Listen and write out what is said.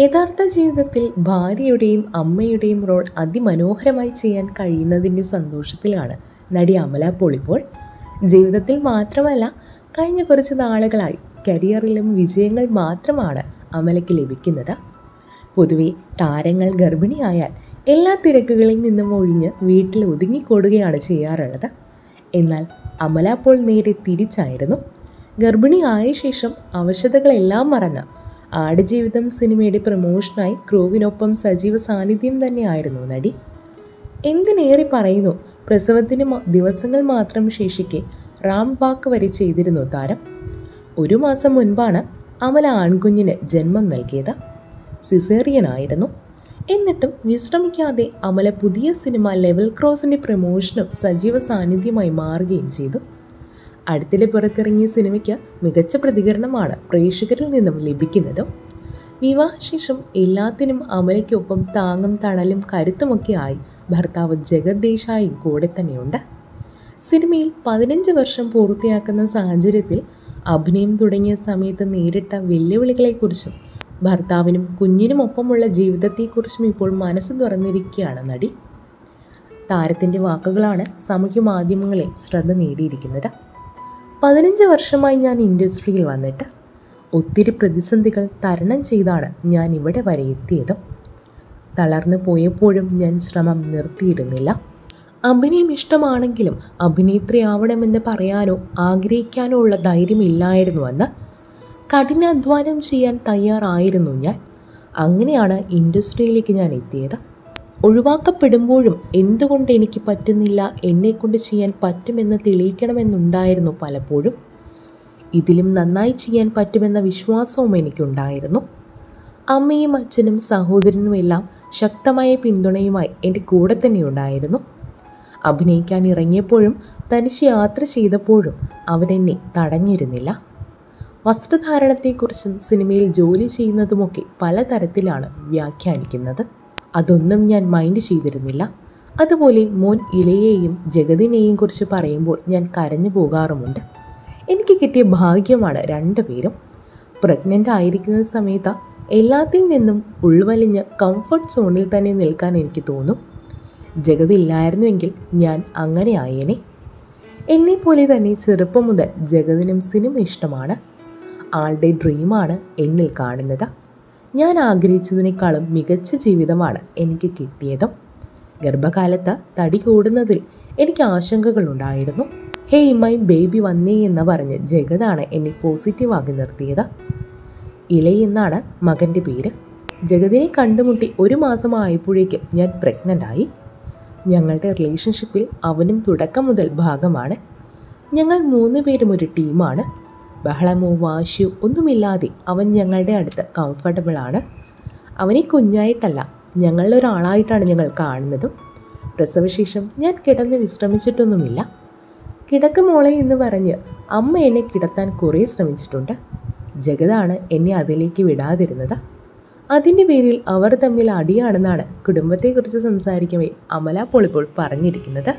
യഥാർത്ഥ ജീവിതത്തിൽ ഭാര്യയുടെയും അമ്മയുടെയും റോൾ അതിമനോഹരമായി ചെയ്യാൻ കഴിയുന്നതിൻ്റെ സന്തോഷത്തിലാണ് നടി അമല പോൾ ഇപ്പോൾ. ജീവിതത്തിൽ മാത്രമല്ല, കഴിഞ്ഞ കുറച്ച് നാളുകളായി കരിയറിലും വിജയങ്ങൾ മാത്രമാണ് അമലയ്ക്ക് ലഭിക്കുന്നത്. പൊതുവെ താരങ്ങൾ ഗർഭിണിയായാൽ എല്ലാ തിരക്കുകളിൽ നിന്നും ഒഴിഞ്ഞ് വീട്ടിൽ ഒതുങ്ങിക്കൂടുകയാണ് ചെയ്യാറുള്ളത്. എന്നാൽ അമല പോൾ നേരെ തിരിച്ചായിരുന്നു. ഗർഭിണിയായ ശേഷം അവശതകളെല്ലാം മറന്ന് ആടുജീവിതം സിനിമയുടെ പ്രമോഷനായി ക്രൂവിനൊപ്പം സജീവ സാന്നിധ്യം തന്നെയായിരുന്നു നടി. എന്തിനേറെ പറയുന്നു, പ്രസവത്തിന് ദിവസങ്ങൾ മാത്രം ശേഷിക്കെ റാം വാക്ക് വരെ ചെയ്തിരുന്നു താരം. 1 മാസം മുൻപാണ് അമല ആൺകുഞ്ഞിന് ജന്മം നൽകിയത്. സിസേറിയനായിരുന്നു. എന്നിട്ടും വിശ്രമിക്കാതെ അമല പുതിയ സിനിമ ലെവൽ ക്രോസിൻ്റെ പ്രമോഷനും സജീവ സാന്നിധ്യമായി മാറുകയും ചെയ്തു. അടുത്തിടെ പുറത്തിറങ്ങിയ സിനിമയ്ക്ക് മികച്ച പ്രതികരണമാണ് പ്രേക്ഷകരിൽ നിന്നും ലഭിക്കുന്നത്. വിവാഹശേഷം എല്ലാത്തിനും അമലയ്ക്കൊപ്പം താങ്ങും തണലും കരുത്തുമൊക്കെയായി ഭർത്താവ് ജഗത് ദേശായും കൂടെ തന്നെയുണ്ട്. സിനിമയിൽ 15 വർഷം പൂർത്തിയാക്കുന്ന സാഹചര്യത്തിൽ അഭിനയം തുടങ്ങിയ സമയത്ത് നേരിട്ട വെല്ലുവിളികളെക്കുറിച്ചും ഭർത്താവിനും കുഞ്ഞിനുമൊപ്പമുള്ള ജീവിതത്തെക്കുറിച്ചും ഇപ്പോൾ മനസ്സ് തുറന്നിരിക്കുകയാണ് നടി. താരത്തിൻ്റെ വാക്കുകളാണ് സാമൂഹ്യ മാധ്യമങ്ങളിൽ ശ്രദ്ധ നേടിയിരിക്കുന്നത്. 15 വർഷമായി ഞാൻ ഇൻഡസ്ട്രിയിൽ വന്നിട്ട് ഒത്തിരി പ്രതിസന്ധികൾ തരണം ചെയ്താണ് ഞാൻ ഇവിടെ വരെ എത്തിയത്. തളർന്നു പോയപ്പോഴും ഞാൻ ശ്രമം നിർത്തിയിരുന്നില്ല. അഭിനയം ഇഷ്ടമാണെങ്കിലും അഭിനേത്രിയാവണമെന്ന് പറയാനോ ആഗ്രഹിക്കാനോ ഉള്ള ധൈര്യമില്ലായിരുന്നുവെന്ന്. കഠിനാധ്വാനം ചെയ്യാൻ തയ്യാറായിരുന്നു ഞാൻ. അങ്ങനെയാണ് ഇൻഡസ്ട്രിയിലേക്ക് ഞാൻ എത്തിയത്. ഒഴിവാക്കപ്പെടുമ്പോഴും എന്തുകൊണ്ട് എനിക്ക് പറ്റുന്നില്ല, എന്നെക്കൊണ്ട് ചെയ്യാൻ പറ്റുമെന്ന് തെളിയിക്കണമെന്നുണ്ടായിരുന്നു പലപ്പോഴും. ഇതിലും നന്നായി ചെയ്യാൻ പറ്റുമെന്ന വിശ്വാസവും എനിക്കുണ്ടായിരുന്നു. അമ്മയും അച്ഛനും സഹോദരനുമെല്ലാം ശക്തമായ പിന്തുണയുമായി എൻ്റെ കൂടെ തന്നെ ഉണ്ടായിരുന്നു. അഭിനയിക്കാൻ ഇറങ്ങിയപ്പോഴും തനിച്ച് യാത്ര ചെയ്തപ്പോഴും അവരെന്നെ തടഞ്ഞിരുന്നില്ല. വസ്ത്രധാരണത്തെക്കുറിച്ചും സിനിമയിൽ ജോലി ചെയ്യുന്നതുമൊക്കെ പലതരത്തിലാണ് വ്യാഖ്യാനിക്കുന്നത്. അതൊന്നും ഞാൻ മൈൻഡ് ചെയ്തിരുന്നില്ല. അതുപോലെ മോൻ ഇലയെയും ജഗതിനെയും കുറിച്ച് പറയുമ്പോൾ ഞാൻ കരഞ്ഞു പോകാറുമുണ്ട്. എനിക്ക് കിട്ടിയ ഭാഗ്യമാണ് 2 പേരും. പ്രഗ്നൻ്റ് ആയിരിക്കുന്ന സമയത്ത് എല്ലാത്തിൽ നിന്നും ഉൾവലിഞ്ഞ് കംഫർട്ട് സോണിൽ തന്നെ നിൽക്കാൻ എനിക്ക് തോന്നും. ജഗതി ഇല്ലായിരുന്നുവെങ്കിൽ ഞാൻ അങ്ങനെ ആയേനെ. എന്നെപ്പോലെ തന്നെ ചെറുപ്പം മുതൽ ജഗതിനും സിനിമ ഇഷ്ടമാണ്. ആളുടെ ഡ്രീമാണ് എന്നിൽ കാണുന്നത്. ഞാൻ ആഗ്രഹിച്ചതിനേക്കാളും മികച്ച ജീവിതമാണ് എനിക്ക് കിട്ടിയതും. ഗർഭകാലത്ത് തടി കൂടുന്നതിൽ എനിക്ക് ആശങ്കകളുണ്ടായിരുന്നു. ഹേയ് മൈ ബേബി വന്നേ എന്ന് പറഞ്ഞ് ജഗതാണ് എന്നെ പോസിറ്റീവാക്കി നിർത്തിയത്. ഇല എന്നാണ് മകൻ്റെ പേര്. ജഗതിനെ കണ്ടുമുട്ടി 1 മാസമായപ്പോഴേക്കും ഞാൻ പ്രഗ്നൻ്റായി. ഞങ്ങളുടെ റിലേഷൻഷിപ്പിൽ അവനും തുടക്കം മുതൽ ഭാഗമാണ്. ഞങ്ങൾ 3 പേരും ഒരു ടീമാണ്. ബഹളമോ വാശിയോ ഒന്നുമില്ലാതെ അവൻ ഞങ്ങളുടെ അടുത്ത് കംഫർട്ടബിളാണ്. അവനെ കുഞ്ഞായിട്ടല്ല, ഞങ്ങളൊരാളായിട്ടാണ് ഞങ്ങൾ കാണുന്നതും. പ്രസവശേഷം ഞാൻ കിടന്ന് വിശ്രമിച്ചിട്ടൊന്നുമില്ല. കിടക്ക് മോളെ എന്ന് പറഞ്ഞ് അമ്മ എന്നെ കിടത്താൻ കുറേ ശ്രമിച്ചിട്ടുണ്ട്. ജഗതാണ് എന്നെ അതിലേക്ക് വിടാതിരുന്നത്. അതിൻ്റെ പേരിൽ അവർ തമ്മിൽ അടിയാണെന്നാണ് കുടുംബത്തെക്കുറിച്ച് സംസാരിക്കവേ അമല പോൾ ഇപ്പോൾ പറഞ്ഞിരിക്കുന്നത്.